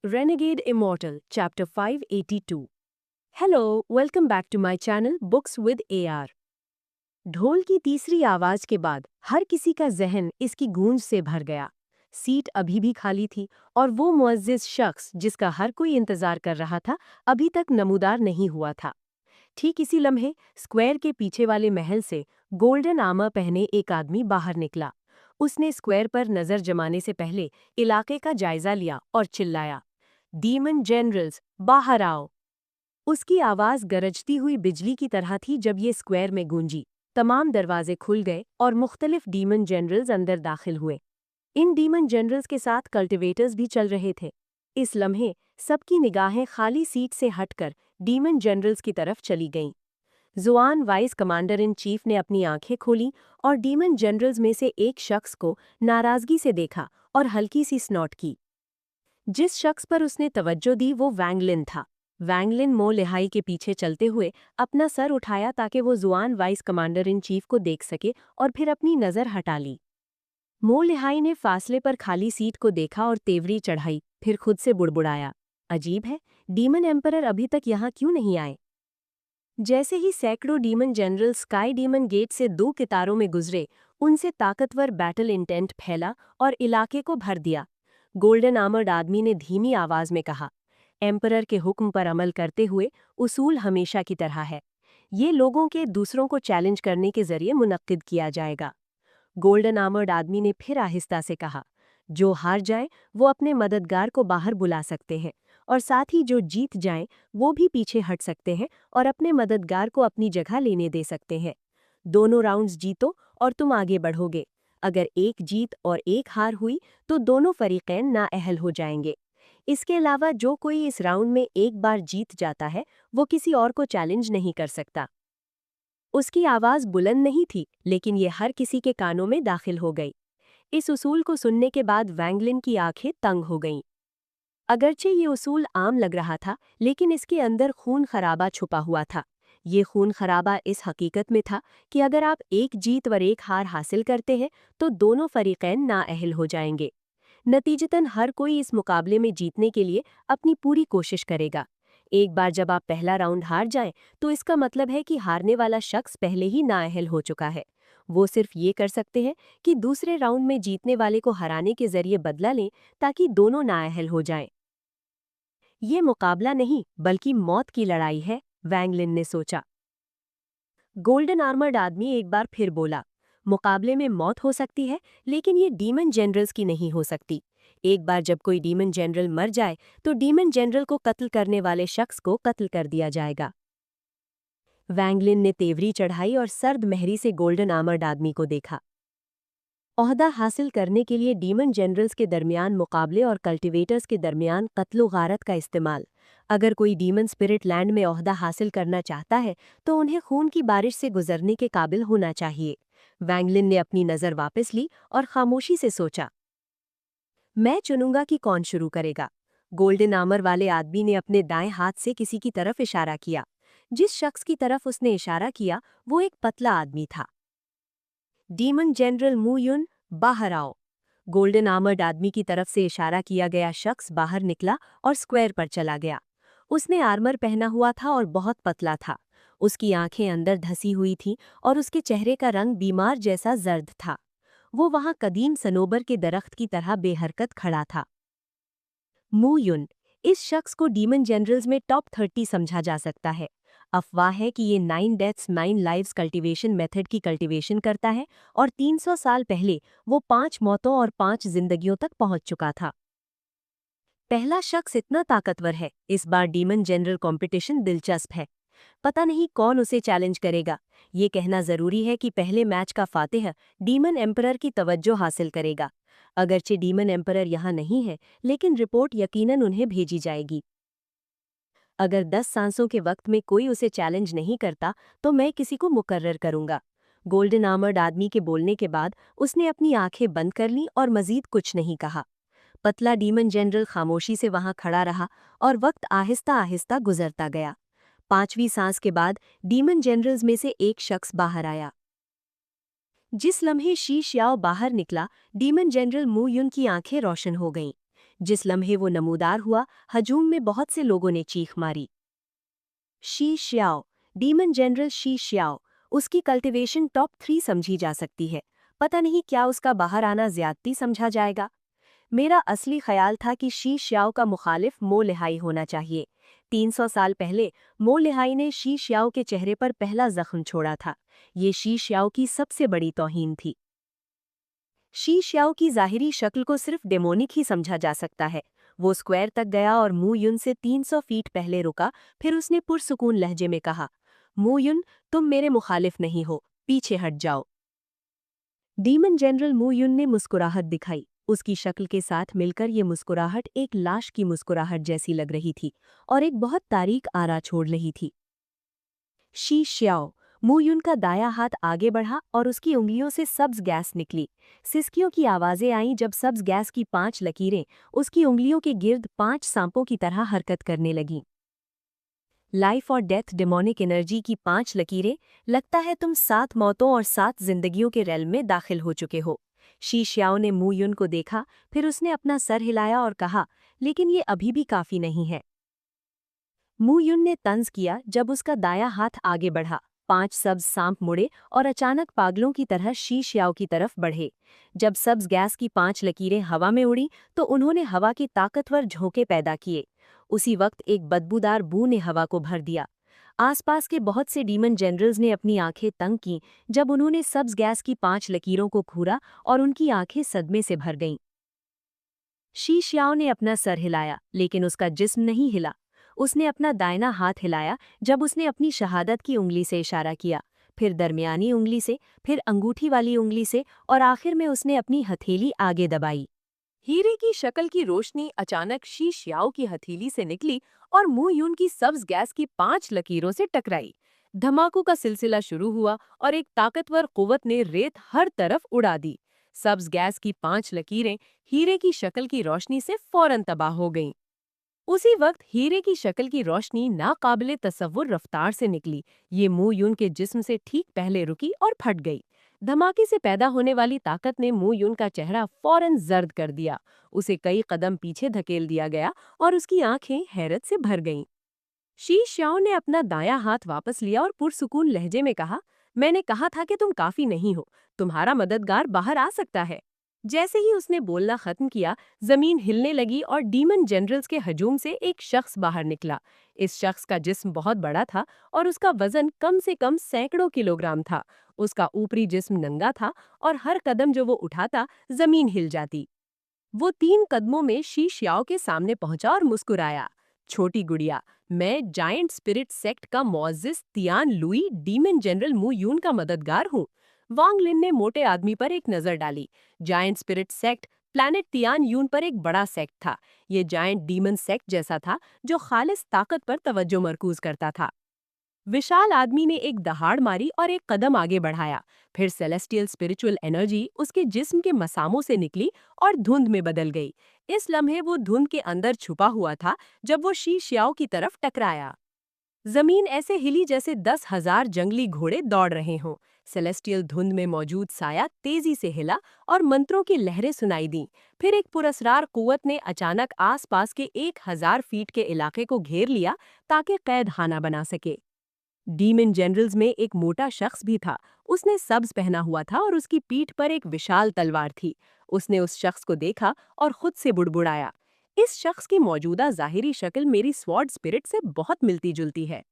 Renegade Immortal, Chapter 582. Hello, welcome back to my channel Books with AR. ढोल की तीसरी आवाज के बाद हर किसी का जहन इसकी गूंज से भर गया। सीट अभी भी खाली थी और वो मुअज्जिज शख्स जिसका हर कोई इंतजार कर रहा था अभी तक नमूदार नहीं हुआ था। ठीक इसी लम्हे स्क्वायर के पीछे वाले महल से गोल्डन आर्मर पहने एक आदमी बाहर निकला। उसने स्क्वायर पर नजर जमाने से पहले इलाके का जायजा लिया और चिल्लाया, डीमन जनरल्स, बाहर आओ। उसकी आवाज गरजती हुई बिजली की तरह थी। जब ये स्क्वायर में गूंजी, तमाम दरवाजे खुल गए और मुख्तलिफ डीमन जनरल्स अंदर दाखिल हुए। इन डीमन जनरल्स के साथ कल्टिवेटर्स भी चल रहे थे। इस लम्हे सबकी निगाहें खाली सीट से हटकर डीमन जनरल्स की तरफ चली गईं। जुआन वाइस कमांडर इन चीफ ने अपनी आंखें खोली और डीमन जनरल्स में से एक शख्स को नाराजगी से देखा और हल्की सी स्नॉट की। जिस शख्स पर उसने तवज्जो दी वो वैंगलिन था। वैंगलिन मो लिहाई के पीछे चलते हुए अपना सर उठाया ताकि वो जुआन वाइस कमांडर इन चीफ को देख सके और फिर अपनी नज़र हटा ली। मो लिहाई ने फासले पर खाली सीट को देखा और तेवरी चढ़ाई, फिर खुद से बुड़बुड़ाया, अजीब है, डीमन एम्परर अभी तक यहाँ क्यों नहीं आए। जैसे ही सैकड़ों demon general sky demon gate से दो कितारों में गुजरे, उनसे ताकतवर बैटल इंटेंट फैला और इलाके को भर दिया। गोल्डन आर्मर्ड आदमी ने धीमी आवाज में कहा, एम्परर के हुक्म पर अमल करते हुए उसूल हमेशा की तरह है। ये लोगों के दूसरों को चैलेंज करने के जरिए मुनक्किद किया जाएगा। गोल्डन आर्मर्ड आदमी ने फिर आहिस्ता से कहा, जो हार जाए वो अपने मददगार को बाहर बुला सकते हैं और साथ ही जो जीत जाएं वो भी पीछे हट सकते हैं और अपने मददगार को अपनी जगह लेने दे सकते हैं। दोनों राउंड्स जीतो और तुम आगे बढ़ोगे। अगर एक जीत और एक हार हुई तो दोनों फरीकैन नाअहल हो जाएंगे। इसके अलावा जो कोई इस राउंड में एक बार जीत जाता है वो किसी और को चैलेंज नहीं कर सकता। उसकी आवाज बुलंद नहीं थी, लेकिन ये हर किसी के कानों में दाखिल हो गई। इस उसूल को सुनने के बाद वैंगलिन की आंखें तंग हो गईं। अगरचे ये उसूल आम लग रहा था, लेकिन इसके अंदर खून खराबा छुपा हुआ था। ये खून खराबा इस हकीकत में था कि अगर आप एक जीत व एक हार हासिल करते हैं तो दोनों फरीकैन नाअहल हो जाएंगे। नतीजतन हर कोई इस मुकाबले में जीतने के लिए अपनी पूरी कोशिश करेगा। एक बार जब आप पहला राउंड हार जाएं, तो इसका मतलब है कि हारने वाला शख्स पहले ही नाअहल हो चुका है। वो सिर्फ ये कर सकते हैं कि दूसरे राउंड में जीतने वाले को हराने के जरिए बदला लें ताकि दोनों नाअहल हो जाएं। ये मुकाबला नहीं बल्कि मौत की लड़ाई है, वैंगलिन ने सोचा। गोल्डन आर्मर्ड आदमी एक बार फिर बोला, मुकाबले में मौत हो सकती है, लेकिन ये डीमन जनरल्स की नहीं हो सकती। एक बार जब कोई डीमन जनरल मर जाए तो डीमन जनरल को कत्ल करने वाले शख्स को कत्ल कर दिया जाएगा। वैंगलिन ने तेवरी चढ़ाई और सर्द मेहरी से गोल्डन आर्मर्ड आदमी को देखा। ओहदा हासिल करने के लिए डीमन जनरल्स के दरमियान मुकाबले और कल्टिवेटर्स के दरमियान कत्लो गारत का इस्तेमाल। अगर कोई डीमन स्पिरिट लैंड में ओहदा हासिल करना चाहता है तो उन्हें खून की बारिश से गुजरने के काबिल होना चाहिए। वैंगलिन ने अपनी नज़र वापस ली और खामोशी से सोचा, मैं चुनूंगा कि कौन शुरू करेगा। गोल्डन आर्मर वाले आदमी ने अपने दाएं हाथ से किसी की तरफ इशारा किया। जिस शख्स की तरफ उसने इशारा किया वो एक पतला आदमी था। डीमन जनरल मू युन, बाहर आओ। गोल्डन आर्मर्ड आदमी की तरफ से इशारा किया गया शख्स बाहर निकला और स्क्वायर पर चला गया। उसने आर्मर पहना हुआ था और बहुत पतला था। उसकी आंखें अंदर धसी हुई थीं और उसके चेहरे का रंग बीमार जैसा जर्द था। वो वहां कदीम सनोबर के दरख्त की तरह बेहरकत खड़ा था। मू युन, इस शख्स को डीमन जनरल्स में टॉप 30 समझा जा सकता है। अफवाह है कि ये 9 डेथ्स 9 लाइव्स कल्टीवेशन मेथड की कल्टीवेशन करता है और 300 साल पहले वो 5 मौतों और 5 जिंदगियों तक पहुंच चुका था। पहला शख्स इतना ताकतवर है, इस बार डीमन जनरल कंपटीशन दिलचस्प है। पता नहीं कौन उसे चैलेंज करेगा। ये कहना जरूरी है कि पहले मैच का फातिह डीमन एम्परर की तवज्जो हासिल करेगा। अगरचे डीमन एम्परर यहाँ नहीं है, लेकिन रिपोर्ट यकीनन उन्हें भेजी जाएगी। अगर 10 सांसों के वक्त में कोई उसे चैलेंज नहीं करता तो मैं किसी को मुकर्रर करूंगा। गोल्डन आर्मर्ड आदमी के बोलने के बाद उसने अपनी आंखें बंद कर लीं और मजीद कुछ नहीं कहा। पतला डीमन जनरल खामोशी से वहां खड़ा रहा और वक्त आहिस्ता आहिस्ता गुजरता गया। 5वीं सांस के बाद डीमन जनरल्स में से एक शख्स बाहर आया। जिस लम्हे शी श्याओ बाहर निकला, डीमन जनरल मू युन की आंखें रोशन हो गईं। जिस लम्हे वो नमूदार हुआ, हजूम में बहुत से लोगों ने चीख मारी। शी श्याओ, डीमन जनरल शी श्याओ, उसकी कल्टिवेशन टॉप 3 समझी जा सकती है। पता नहीं क्या उसका बाहर आना ज्यादती समझा जाएगा। मेरा असली ख्याल था कि शी श्याओ का मुखालिफ मो लिहाई होना चाहिए। 300 साल पहले मो लिहाई ने शी श्याओ के चेहरे पर पहला जख्म छोड़ा था। ये शी श्याओ की सबसे बड़ी तौहीन थी। शी श्याओ की जाहिरी शक्ल को सिर्फ डेमोनिक ही समझा जा सकता है। वो स्क्वायर तक गया और मू युन से 300 फीट पहले रुका। फिर उसने पुरसुकून लहजे में कहा, मू युन, तुम मेरे मुखालिफ नहीं हो, पीछे हट जाओ। डीमन जनरल मू युन ने मुस्कुराहट दिखाई। उसकी शक्ल के साथ मिलकर ये मुस्कुराहट एक लाश की मुस्कुराहट जैसी लग रही थी और एक बहुत तारीक आरा छोड़ रही थी। शी श्याओ, मू युन का दायां हाथ आगे बढ़ा और उसकी उंगलियों से सब्ज गैस निकली। सिसकियों की आवाजें आईं जब सब्ज गैस की 5 लकीरें उसकी उंगलियों के गिर्द 5 सांपों की तरह हरकत करने लगीं। लाइफ और डेथ डेमोनिक एनर्जी की 5 लकीरें। लगता है तुम 7 मौतों और 7 जिंदगियों के रेल में दाखिल हो चुके हो। शी श्याओ ने मू युन को देखा, फिर उसने अपना सर हिलाया और कहा, लेकिन ये अभी भी काफी नहीं है। मू युन ने तंज किया जब उसका दायां हाथ आगे बढ़ा। 5 सब्ज सांप मुड़े और अचानक पागलों की तरह शी श्याओ की तरफ बढ़े। जब सब्ज गैस की 5 लकीरें हवा में उड़ी तो उन्होंने हवा के ताकतवर झोंके पैदा किए। उसी वक्त एक बदबूदार बू ने हवा को भर दिया। आसपास के बहुत से डीमन जनरल्स ने अपनी आंखें तंग की जब उन्होंने सब्ज गैस की 5 लकीरों को घूरा और उनकी आंखें सदमे से भर गईं। शी श्याओ ने अपना सर हिलाया, लेकिन उसका जिस्म नहीं हिला। उसने अपना दाहिना हाथ हिलाया जब उसने अपनी शहादत की उंगली से इशारा किया, फिर दरमियानी उंगली से, फिर अंगूठी वाली उंगली से और आखिर में उसने अपनी हथेली आगे दबाई। हीरे की शक्ल की रोशनी अचानक शी श्याओ की हथेली से निकली और मू यून की सब्ज गैस की 5 लकीरों से टकराई। धमाकों का सिलसिला शुरू हुआ और एक ताकतवर कुव्वत ने रेत हर तरफ उड़ा दी। सब्ज गैस की 5 लकीरें हीरे की शक्ल की रोशनी से फौरन तबाह हो गईं। उसी वक्त हीरे की शक्ल की रोशनी नाकाबिले तसव्वुर रफ्तार से निकली। ये मू यून के जिस्म से ठीक पहले रुकी और फट गई। धमाके से पैदा होने वाली ताकत ने मू यून का चेहरा फौरन जर्द कर दिया। उसे कई कदम पीछे धकेल दिया गया और उसकी आंखें हैरत से भर गईं। शी श्याओ ने अपना दायां हाथ वापस लिया और पुरसुकून लहजे में कहा, मैंने कहा था कि तुम काफी नहीं हो, तुम्हारा मददगार बाहर आ सकता है। जैसे ही उसने बोलना खत्म किया, जमीन हिलने लगी और डीमन जनरल्स के हजूम से एक शख्स बाहर निकला। इस शख्स का जिस्म बहुत बड़ा था और उसका वजन कम से कम सैकड़ों किलोग्राम था। उसका ऊपरी जिस्म नंगा था और हर कदम जो वो उठाता, जमीन हिल जाती। वो 3 कदमों में शी श्याओ के सामने पहुंचा और मुस्कुराया। छोटी गुड़िया, मैं जायंट स्पिरिट सेक्ट का मुअज़्ज़िज़ तियान लुई डीमन जनरल मू यून का मददगार हूँ। वांग लिन ने मोटे आदमी पर एक नजर डाली। Giant spirit sect planet Tian Yun पर एक बड़ा सेक्ट था। ये जायंट डीमन सेक्ट जैसा था जो खालिस ताकत पर तवज्जो मरकूज करता था। विशाल आदमी ने एक दहाड़ मारी और एक कदम आगे बढ़ाया। फिर सेलेस्टियल स्पिरिचुअल एनर्जी उसके जिस्म के मसामों से निकली और धुंध में बदल गई। इस लम्हे वो धुंध के अंदर छुपा हुआ था जब वो शी श्याओ की तरफ टकराया। जमीन ऐसे हिली जैसे 10,000 जंगली घोड़े दौड़ रहे हों। सेलेस्टियल धुंध में मौजूद साया तेजी से हिला और मंत्रों की लहरें सुनाई दी। फिर एक पुरस्रार कुव्वत ने अचानक आसपास के 1,000 फीट के इलाके को घेर लिया ताकि कैद खाना बना सके। डीमन जनरल्स में एक मोटा शख्स भी था। उसने सब्ज पहना हुआ था और उसकी पीठ पर एक विशाल तलवार थी। उसने उस शख्स को देखा और खुद से बुड़बुड़ाया, इस शख्स की मौजूदा जाहिरी शक्ल मेरी स्वॉर्ड स्पिरिट से बहुत मिलती जुलती है।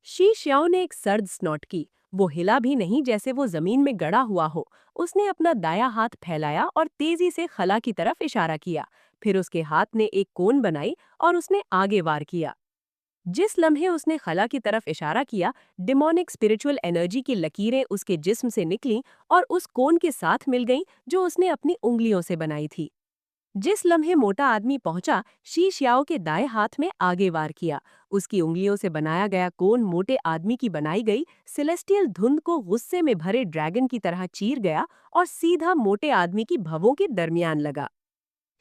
शी श्याओ ने एक सर्द स्नॉट की। वो हिला भी नहीं जैसे वो जमीन में गड़ा हुआ हो। उसने अपना दायां हाथ फैलाया और तेजी से खला की तरफ इशारा किया। फिर उसके हाथ ने एक कोन बनाई और उसने आगे वार किया। जिस लम्हे उसने खला की तरफ इशारा किया, डिमोनिक स्पिरिचुअल एनर्जी की लकीरें उसके जिस्म से निकलीं और उस कोन के साथ मिल गईं जो उसने अपनी उंगलियों से बनाई थी। जिस लम्हे मोटा आदमी पहुंचा, शी श्याओ के दाएं हाथ में आगे वार किया। उसकी उंगलियों से बनाया गया कोन मोटे आदमी की बनाई गई सेलेस्टियल धुंध को गुस्से में भरे ड्रैगन की तरह चीर गया और सीधा मोटे आदमी की भवों के दरमियान लगा।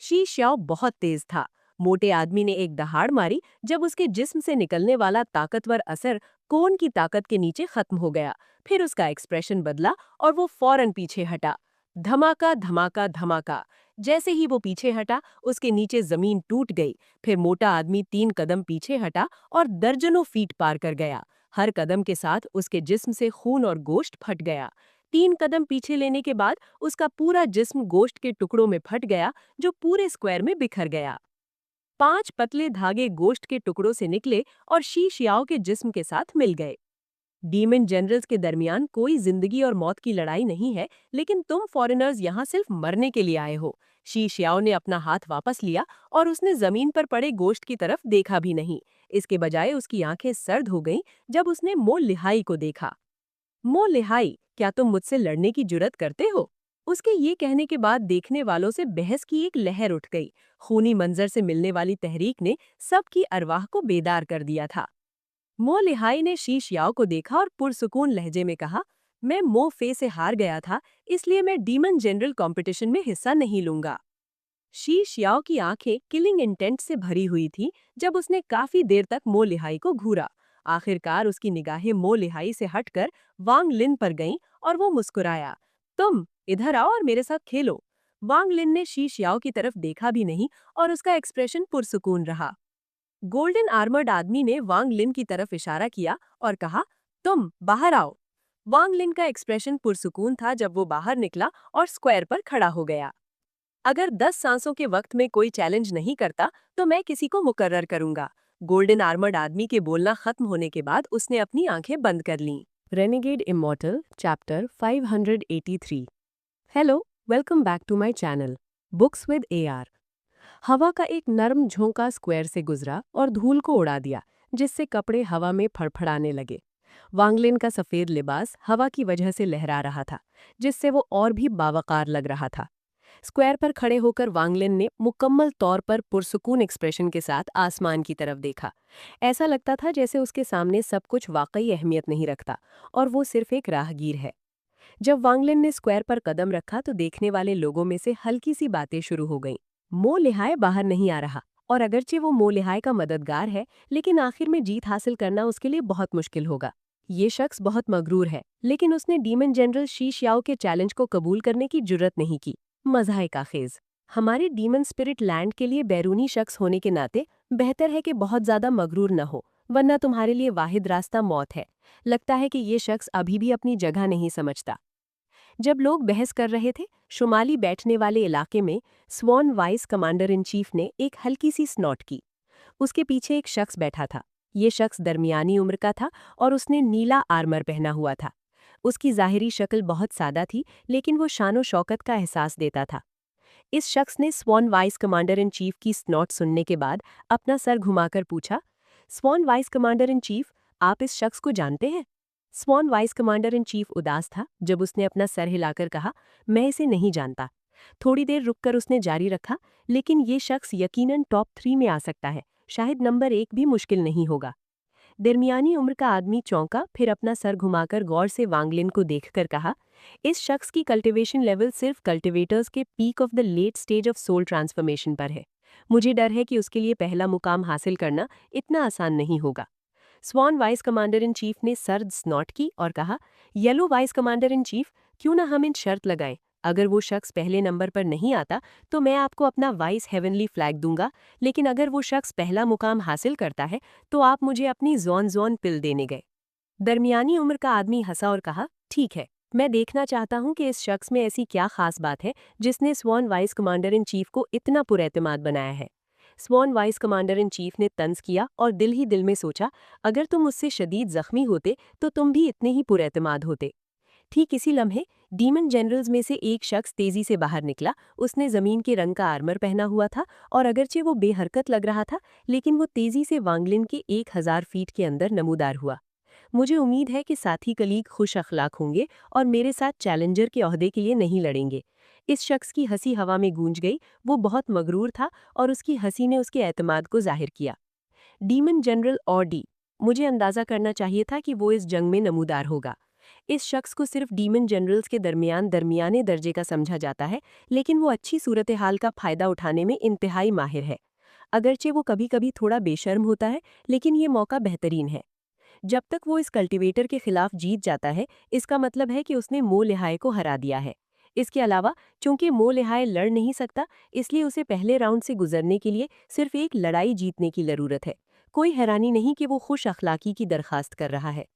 शी श्याओ बहुत तेज था। मोटे आदमी ने एक दहाड़ मारी जब उसके जिस्म से निकलने वाला ताकतवर असर कोन की ताकत के नीचे खत्म हो गया। फिर उसका एक्सप्रेशन बदला और वो फौरन पीछे हटा। धमाका धमाका धमाका। जैसे ही वो पीछे हटा, उसके नीचे जमीन टूट गई। फिर मोटा आदमी 3 कदम पीछे हटा और दर्जनों फीट पार कर गया। हर कदम के साथ उसके जिस्म से खून और गोश्त फट गया। 3 कदम पीछे लेने के बाद उसका पूरा जिस्म गोश्त के टुकड़ों में फट गया, जो पूरे स्क्वायर में बिखर गया। 5 पतले धागे गोश्त के टुकड़ों से निकले और शी शियाओ के जिस्म के साथ मिल गए। डीमन जनरल्स के दरमियान कोई जिंदगी और मौत की लड़ाई नहीं है, लेकिन तुम फॉरेनर्स यहाँ सिर्फ मरने के लिए आए हो। शी शियाओ ने अपना हाथ वापस लिया और उसने जमीन पर पड़े गोश्त की तरफ देखा भी नहीं। इसके बजाय उसकी आंखें सर्द हो गईं जब उसने मो लिहाई को देखा। मो लिहाई, क्या तुम मुझसे लड़ने की जुर्रत करते हो? उसके ये कहने के बाद देखने वालों से बहस की एक लहर उठ गई। खूनी मंजर से मिलने वाली तहरीक ने सबकी अरवाह को बेदार कर दिया था। मो लिहाई ने शी याओ को देखा और पुरसुकून लहजे में कहा, मैं मो फे से हार गया था, इसलिए मैं डीमन जनरल कंपटीशन में हिस्सा नहीं लूंगा। शी शियाओ की आंखें किलिंग इंटेंट से भरी हुई थी जब उसने काफी देर तक मो लिहाई को घूरा। आखिरकार उसकी निगाहें मो लिहाई से हटकर वांग लिन पर गईं और वो मुस्कुराया। तुम इधर आओ और मेरे साथ खेलो। वांग लिन ने शी शियाओ की तरफ देखा भी नहीं और उसका एक्सप्रेशन पुरसुकून रहा। गोल्डन आर्मर्ड आदमी ने वांग लिन की तरफ इशारा किया और कहा, तुम बाहर आओ। वांग लिन का एक्सप्रेशन पुरसुकून था जब वो बाहर निकला और स्क्वायर पर खड़ा हो गया। अगर 10 सांसों के वक्त में कोई चैलेंज नहीं करता तो मैं किसी को मुकर्रर करूंगा। गोल्डन आर्मर्ड आदमी के बोलना खत्म होने के बाद उसने अपनी आंखें बंद कर लीं। Renegade immortal chapter 583। Hello, welcome back to my channel books with AR. हवा का एक नरम झोंका स्क्वायर से गुजरा और धूल को उड़ा दिया, जिससे कपड़े हवा में फड़फड़ाने लगे। वांगलिन का सफेद लिबास हवा की वजह से लहरा रहा था, जिससे वो और भी बावकार लग रहा था। स्क्वायर पर खड़े होकर वांगलिन ने मुकम्मल तौर पर पुरसुकून एक्सप्रेशन के साथ आसमान की तरफ देखा। ऐसा लगता था जैसे उसके सामने सब कुछ वाकई अहमियत नहीं रखता और वो सिर्फ एक राहगीर है। जब वांगलिन ने स्क्वायर पर कदम रखा तो देखने वाले लोगों में से हल्की सी बातें शुरू हो गईं। मो लिहाय बाहर नहीं आ रहा, और अगरचे वो मो लिहाय का मददगार है, लेकिन आखिर में जीत हासिल करना उसके लिए बहुत मुश्किल होगा। ये शख्स बहुत मगरूर है, लेकिन उसने डीमन जनरल शी शियाओ के चैलेंज को कबूल करने की जुर्रत नहीं की। मज़ाए का खेज। हमारे डीमन स्पिरिट लैंड के लिए बैरूनी शख्स होने के नाते बेहतर है कि बहुत ज्यादा मगरूर न हो, वरना तुम्हारे लिए वाहिद रास्ता मौत है। लगता है कि ये शख्स अभी भी अपनी जगह नहीं समझता। जब लोग बहस कर रहे थे, शुमाली बैठने वाले इलाके में sworn vice commander in chief ने एक हल्की सी स्नॉट की। उसके पीछे एक शख्स बैठा था। ये शख्स दरमियानी उम्र का था और उसने नीला आर्मर पहना हुआ था। उसकी ज़ाहिरी शक्ल बहुत सादा थी, लेकिन वो शानो शौकत का एहसास देता था। इस शख्स ने sworn vice commander in chief की स्नॉट सुनने के बाद अपना सर घुमाकर पूछा, sworn vice commander in chief, आप इस शख्स को जानते हैं? Sworn vice commander in chief उदास था जब उसने अपना सर हिलाकर कहा, मैं इसे नहीं जानता। थोड़ी देर रुककर उसने जारी रखा, लेकिन ये शख्स यकीनन टॉप 3 में आ सकता है, शायद नंबर 1 भी मुश्किल नहीं होगा। दरमियानी उम्र का आदमी चौंका, फिर अपना सर घुमाकर गौर से वांगलिन को देखकर कहा, इस शख्स की कल्टीवेशन लेवल सिर्फ कल्टीवेटर्स के peak of the late stage of soul transformation पर है। मुझे डर है कि उसके लिए पहला मुकाम हासिल करना इतना आसान नहीं होगा। Sworn vice commander in chief ने सर्द स्नॉट की और कहा, yellow vice commander in chief, क्यों ना हम इन शर्त लगाएं, अगर वो शख्स पहले नंबर पर नहीं आता तो मैं आपको अपना वाइस हेवनली फ्लैग दूंगा, लेकिन अगर वो शख्स पहला मुकाम हासिल करता है तो आप मुझे अपनी जॉन जॉन पिल देने गए। दरमियानी उम्र का आदमी हंसा और कहा, ठीक है, मैं देखना चाहता हूं कि इस शख्स में ऐसी क्या खास बात है जिसने sworn vice commander in chief को इतना पुरएतमाद बनाया है। Sworn vice commander in chief ने तंज किया और दिल ही दिल में सोचा, अगर तुम मुझसे शदीद जख्मी होते तो तुम भी इतने ही पुरएतमाद होते। ठीक इसी लम्हे डीमन जनरल्स में से एक शख्स तेजी से बाहर निकला। उसने जमीन के रंग का आर्मर पहना हुआ था और अगरचे वो बेहरकत लग रहा था, लेकिन वो तेजी से वांगलिन के 1000 फीट के अंदर नमूदार हुआ। मुझे उम्मीद है कि साथी कलीग खुश अखलाक होंगे और मेरे साथ चैलेंजर के ओहदे के लिए नहीं लड़ेंगे। इस शख्स की हंसी हवा में गूंज गई। वो बहुत मगरूर था और उसकी हंसी ने उसके एतमाद को जाहिर किया। डीमन जनरल और डी, मुझे अंदाजा करना चाहिए था कि वो इस जंग में नमूदार होगा। इस शख्स को सिर्फ डीमन जनरल्स के दरमियान दरमियाने दर्जे का समझा जाता है, लेकिन वो अच्छी सूरत हाल का फायदा उठाने में इंतहाई माहिर है। अगरचे वो कभी कभी थोड़ा बेशर्म होता है, लेकिन ये मौका बेहतरीन है। जब तक वो इस कल्टीवेटर के खिलाफ जीत जाता है, इसका मतलब है कि उसने मो लिहाय को हरा दिया है। इसके अलावा चूंकि मो लिहाय लड़ नहीं सकता, इसलिए उसे पहले राउंड से गुजरने के लिए सिर्फ एक लड़ाई जीतने की जरूरत है। कोई हैरानी नहीं कि वो खुश अखलाकी की दरखास्त कर रहा है।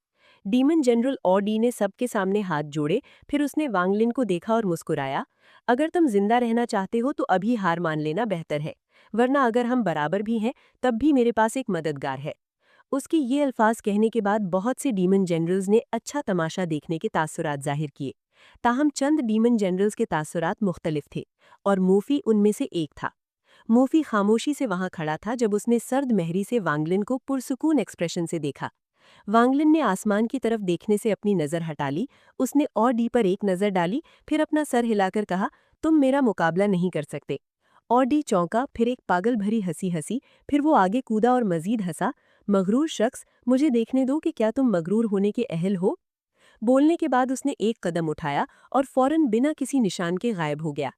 डीमन जनरल ऑडी ने सबके सामने हाथ जोड़े, फिर उसने वांगलिन को देखा और मुस्कुराया। अगर तुम जिंदा रहना चाहते हो तो अभी हार मान लेना बेहतर है, वरना अगर हम बराबर भी हैं तब भी मेरे पास एक मददगार है। उसके ये अल्फाज कहने के बाद बहुत से डीमन जनरल्स ने अच्छा तमाशा देखने के तासुरात जाहिर किए। ताहम चंद डीमन जनरल्स के तासुरात मुख्तलिफ थे, और मूफी उनमें से एक था। मूफी खामोशी से वहां खड़ा था जब उसने सर्द महरी से वांगलिन को पुरसुकून एक्सप्रेशन से देखा। वांगलिन ने आसमान की तरफ देखने से अपनी नजर हटा ली। उसने और डी पर एक नजर डाली, फिर अपना सर हिलाकर कहा, तुम मेरा मुकाबला नहीं कर सकते। और डी चौंका, फिर एक पागल भरी हंसी हंसी, फिर वो आगे कूदा और मजीद हंसा। मगरूर शख्स, मुझे देखने दो कि क्या तुम मगरूर होने के अहल हो। बोलने के बाद उसने एक कदम उठाया और फौरन बिना किसी निशान के गायब हो गया।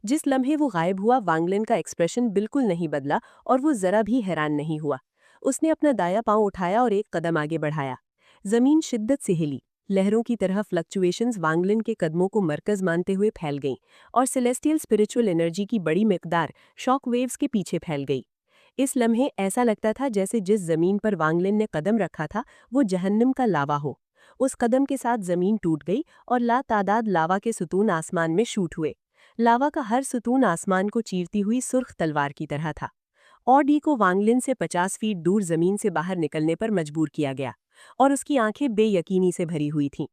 जिस लम्हे वो गायब हुआ, वांगलिन का एक्सप्रेशन बिल्कुल नहीं बदला और वो जरा भी हैरान नहीं हुआ। उसने अपना दाया पांव उठाया और एक कदम आगे बढ़ाया। जमीन शिद्दत से हिली। लहरों की तरह फ्लक्चुएशंस वांगलिन के कदमों को मरकज मानते हुए फैल गईं, और सेलेस्टियल स्पिरिचुअल एनर्जी की बड़ी मिकदार शॉक वेव्स के पीछे फैल गई। इस लम्हे ऐसा लगता था जैसे जिस जमीन पर वांगलिन ने कदम रखा था वो जहन्नम का लावा हो। उस कदम के साथ जमीन टूट गई और लातादाद लावा के सुतून आसमान में शूट हुए। लावा का हर सुतून आसमान को चीरती हुई सुर्ख तलवार की तरह था। और डी को वांगलिन से 50 फीट दूर जमीन से बाहर निकलने पर मजबूर किया गया, और उसकी आंखें बेयकीनी से भरी हुई थीं।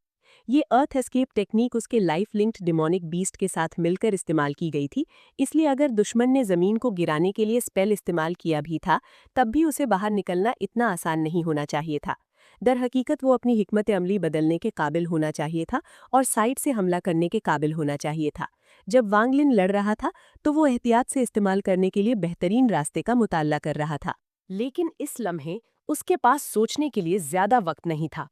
ये अर्थ एस्केप टेक्निक उसके लाइफ लिंक्ड डिमोनिक बीस्ट के साथ मिलकर इस्तेमाल की गई थी, इसलिए अगर दुश्मन ने जमीन को गिराने के लिए स्पेल इस्तेमाल किया भी था, तब भी उसे बाहर निकलना इतना आसान नहीं होना चाहिए था। दर हकीकत वो अपनी हिकमत अमली बदलने के काबिल होना चाहिए था और साइड से हमला करने के काबिल होना चाहिए था। जब वांगलिन लड़ रहा था तो वो एहतियात से इस्तेमाल करने के लिए बेहतरीन रास्ते का मुताल्ला कर रहा था। लेकिन इस लम्हे उसके पास सोचने के लिए ज्यादा वक्त नहीं था।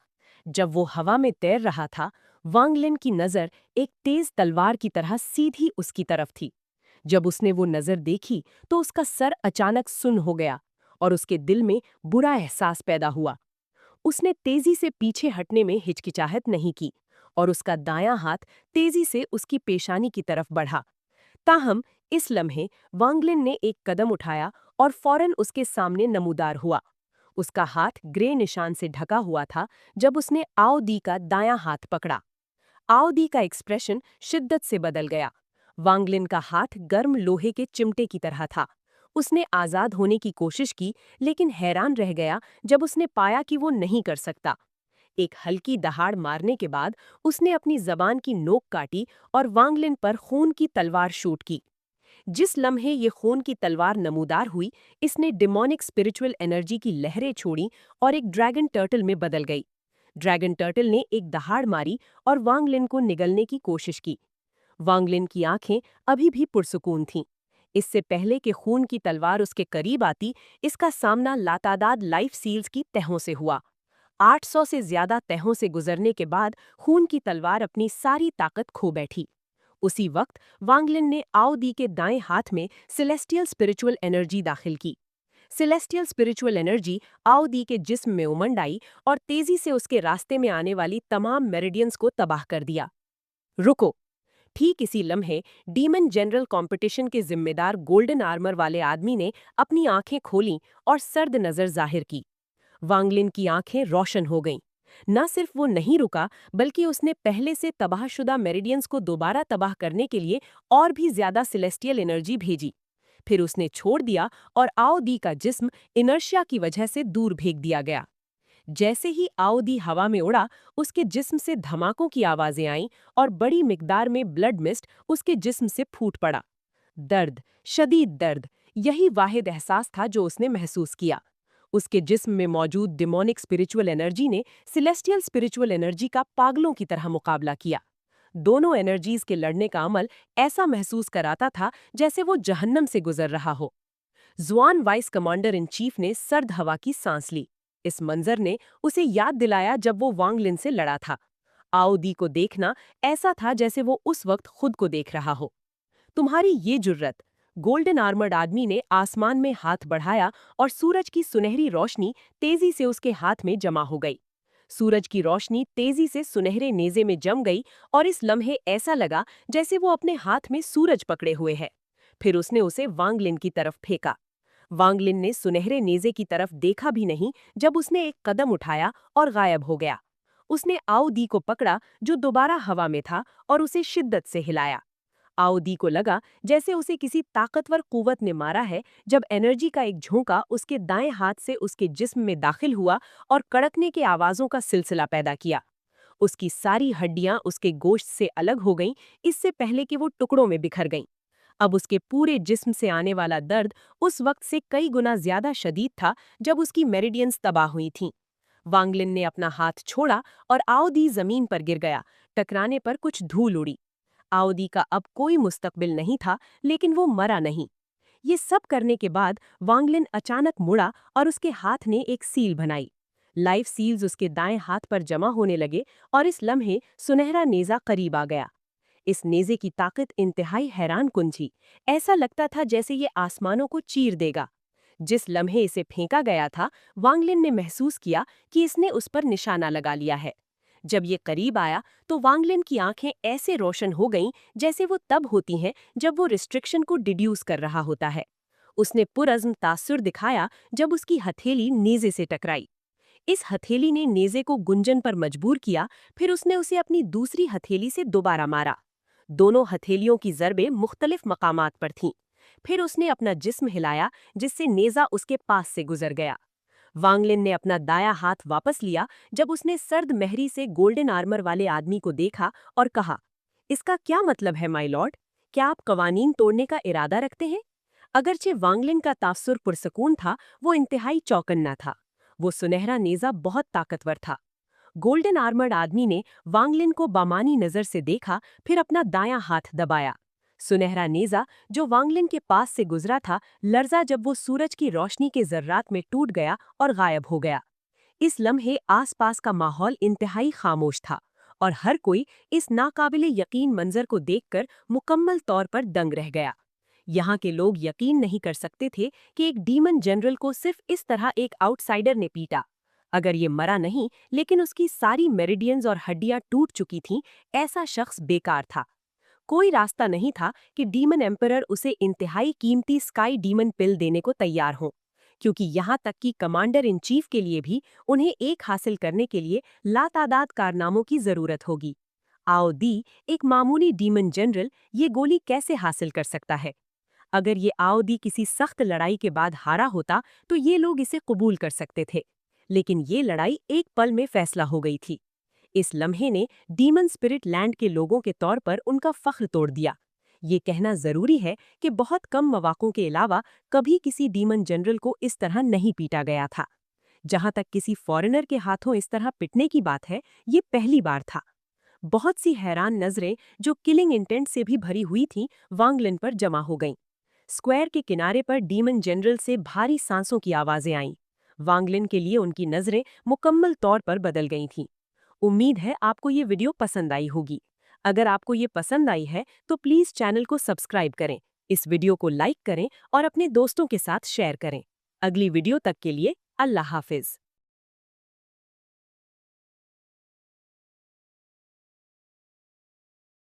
जब वो हवा में तैर रहा था, वांगलिन की नजर एक तेज तलवार की तरह सीधी उसकी तरफ थी। जब उसने वो नजर देखी तो उसका सर अचानक सुन्न हो गया और उसके दिल में बुरा एहसास पैदा हुआ। उसने तेजी से पीछे हटने में हिचकिचाहट नहीं की और उसका दायां हाथ तेजी से उसकी पेशानी की तरफ बढ़ा। ताहम इस लम्हे वांगलिन ने एक कदम उठाया और फौरन उसके सामने नमूदार हुआ। उसका हाथ ग्रे निशान से ढका हुआ था। जब उसने आओ दी का दायां हाथ पकड़ा, आओ दी का एक्सप्रेशन शिद्दत से बदल गया। वांगलिन का हाथ गर्म लोहे के चिमटे की तरह था। उसने आजाद होने की कोशिश की, लेकिन हैरान रह गया जब उसने पाया कि वो नहीं कर सकता। एक हल्की दहाड़ मारने के बाद उसने अपनी जबान की नोक काटी और वांगलिन पर खून की तलवार शूट की। जिस लम्हे ये खून की तलवार नमूदार हुई, इसने डिमोनिक स्पिरिचुअल एनर्जी की लहरें छोड़ी और एक ड्रैगन टर्टल में बदल गई। ड्रैगन टर्टल ने एक दहाड़ मारी और वांगलिन को निगलने की कोशिश की। वांगलिन की आंखें अभी भी पुरसुकून थीं। इससे पहले कि खून की तलवार उसके करीब आती, इसका सामना लातादाद लाइफ सील्स की तहों से हुआ। 800 से ज्यादा तहों से गुजरने के बाद खून की तलवार अपनी सारी ताकत खो बैठी। उसी वक्त वांगलिन ने आओ दी के दाएं हाथ में सेलेस्टियल स्पिरिचुअल एनर्जी दाखिल की। सेलेस्टियल स्पिरिचुअल एनर्जी आओ दी के जिस्म में उमंड आई और तेजी से उसके रास्ते में आने वाली तमाम मेरिडियंस को तबाह कर दिया। रुको! ठीक इसी लम्हे डीमन जनरल कंपटीशन के जिम्मेदार गोल्डन आर्मर वाले आदमी ने अपनी आंखें खोलीं और सर्द नजर जाहिर की। वांगलिन की आंखें रोशन हो गईं। न सिर्फ वो नहीं रुका, बल्कि उसने पहले से तबाहशुदा मेरिडियंस को दोबारा तबाह करने के लिए और भी ज्यादा सेलेस्टियल एनर्जी भेजी। फिर उसने छोड़ दिया और आओ दी का जिस्म इनर्शिया की वजह से दूर फेंक दिया गया। जैसे ही आओ दी हवा में उड़ा, उसके जिस्म से धमाकों की आवाजें आईं और बड़ी मिकदार में ब्लड मिस्ट उसके जिस्म से फूट पड़ा। दर्द, शदीद दर्द, यही वाहिद एहसास था जो उसने महसूस किया। उसके जिस्म में मौजूद डिमोनिक स्पिरिचुअल एनर्जी ने सिलेस्टियल स्पिरिचुअल एनर्जी का पागलों की तरह मुकाबला किया। दोनों एनर्जीज के लड़ने का अमल ऐसा महसूस कराता था जैसे वो जहन्नम से गुजर रहा हो। जुआन वाइस कमांडर इन चीफ ने सर्द हवा की सांस ली। इस मंजर ने उसे याद दिलाया जब वो वांगलिन से लड़ा था। आओ दी को देखना ऐसा था जैसे वो उस वक्त खुद को देख रहा हो। तुम्हारी ये जुर्रत! गोल्डन आर्मर्ड आदमी ने आसमान में हाथ बढ़ाया और सूरज की सुनहरी रोशनी तेजी से उसके हाथ में जमा हो गई। सूरज की रोशनी तेजी से सुनहरे नेजे में जम गई और इस लम्हे ऐसा लगा जैसे वो अपने हाथ में सूरज पकड़े हुए है। फिर उसने उसे वांग लिन की तरफ फेंका। वांग लिन ने सुनहरे नेजे की तरफ देखा भी नहीं जब उसने एक कदम उठाया और गायब हो गया। उसने आओ दी को पकड़ा जो दोबारा हवा में था और उसे शिद्दत से हिलाया। आओ दी को लगा जैसे उसे किसी ताकतवर कुव्वत ने मारा है जब एनर्जी का एक झोंका उसके दाएं हाथ से उसके जिस्म में दाखिल हुआ और कड़कने के आवाजों का सिलसिला पैदा किया। उसकी सारी हड्डियां उसके गोश्त से अलग हो गईं, इससे पहले कि वो टुकड़ों में बिखर गईं। अब उसके पूरे जिस्म से आने वाला दर्द उस वक्त से कई गुना ज्यादा शदीद था जब उसकी मेरिडियंस तबाह हुई थीं। वांगलिन ने अपना हाथ छोड़ा और आओदी जमीन पर गिर गया। टकराने पर कुछ धूल उड़ी। आओदी का अब कोई मुस्तकबिल नहीं था, लेकिन वो मरा नहीं। ये सब करने के बाद वांगलिन अचानक मुड़ा और उसके हाथ ने एक सील बनाई। लाइफ सील्स उसके दाएं हाथ पर जमा होने लगे और इस लम्हे सुनहरा नेजा करीब आ गया। इस नेजे की ताकत इंतहाई हैरान कुन थी। ऐसा लगता था जैसे ये आसमानों को चीर देगा। जिस लम्हे इसे फेंका गया था, वांगलिन ने महसूस किया कि इसने उस पर निशाना लगा लिया है। जब ये करीब आया तो वांगलिन की आंखें ऐसे रोशन हो गईं जैसे वो तब होती हैं जब वो रिस्ट्रिक्शन को डिड्यूस कर रहा होता है। उसने पुरज़्म तासुर दिखाया जब उसकी हथेली नेजे से टकराई। इस हथेली ने नेजे को गुंजन पर मजबूर किया, फिर उसने उसे अपनी दूसरी हथेली से दोबारा मारा। दोनों हथेलियों की ज़रबें मुख्तलिफ मकामात पर थीं। फिर उसने अपना जिस्म हिलाया जिससे नेजा उसके पास से गुजर गया। वांगलिन ने अपना दाया हाथ वापस लिया जब उसने सर्द मेहरी से गोल्डन आर्मर वाले आदमी को देखा और कहा, इसका क्या मतलब है माय लॉर्ड? क्या आप कवानीन तोड़ने का इरादा रखते हैं? अगरचे वांगलिन का तासुर पुरसकून था, वो इंतहाई चौकन्ना था। वो सुनहरा नेजा बहुत ताकतवर था। गोल्डन आर्मर्ड आदमी ने वांगलिन को बामानी नजर से देखा, फिर अपना दायां हाथ दबाया। सुनहरा नेजा जो वांगलिन के पास से गुजरा था, लर्जा जब वो सूरज की रोशनी के जर्रात में टूट गया और गायब हो गया। इस लम्हे आसपास का माहौल इंतहाई खामोश था और हर कोई इस नाकाबिले यकीन मंजर को देखकर मुकम्मल तौर पर दंग रह गया। यहाँ के लोग यकीन नहीं कर सकते थे कि एक डीमन जनरल को सिर्फ इस तरह एक आउटसाइडर ने पीटा। अगर ये मरा नहीं, लेकिन उसकी सारी मेरिडियंस और हड्डियां टूट चुकी थीं, ऐसा शख्स बेकार था। कोई रास्ता नहीं था कि डीमन एम्परर उसे इंतहाई कीमती स्काई डीमन पिल देने को तैयार हों, क्योंकि यहाँ तक कि कमांडर इन चीफ के लिए भी उन्हें एक हासिल करने के लिए लातादाद कारनामों की जरूरत होगी। आओ दी, एक मामूली डीमन जनरल, ये गोली कैसे हासिल कर सकता है? अगर ये आओ दी किसी सख्त लड़ाई के बाद हारा होता तो ये लोग इसे कबूल कर सकते थे, लेकिन ये लड़ाई एक पल में फैसला हो गई थी। इस लम्हे ने डीमन स्पिरिट लैंड के लोगों के तौर पर उनका फख्र तोड़ दिया। ये कहना जरूरी है कि बहुत कम मौक़ों के अलावा कभी किसी डीमन जनरल को इस तरह नहीं पीटा गया था। जहां तक किसी फॉरेनर के हाथों इस तरह पिटने की बात है, ये पहली बार था। बहुत सी हैरान नजरें जो किलिंग इंटेंट से भी भरी हुई थीं, वांगलिन पर जमा हो गईं। स्क्वायर के किनारे पर डीमन जनरल से भारी सांसों की आवाजें आईं। वांगलिन के लिए उनकी नजरें मुकम्मल तौर पर बदल गई थीं। उम्मीद है आपको ये वीडियो पसंद आई होगी। अगर आपको ये पसंद आई है तो प्लीज़ चैनल को सब्सक्राइब करें, इस वीडियो को लाइक करें और अपने दोस्तों के साथ शेयर करें। अगली वीडियो तक के लिए अल्लाह हाफिज।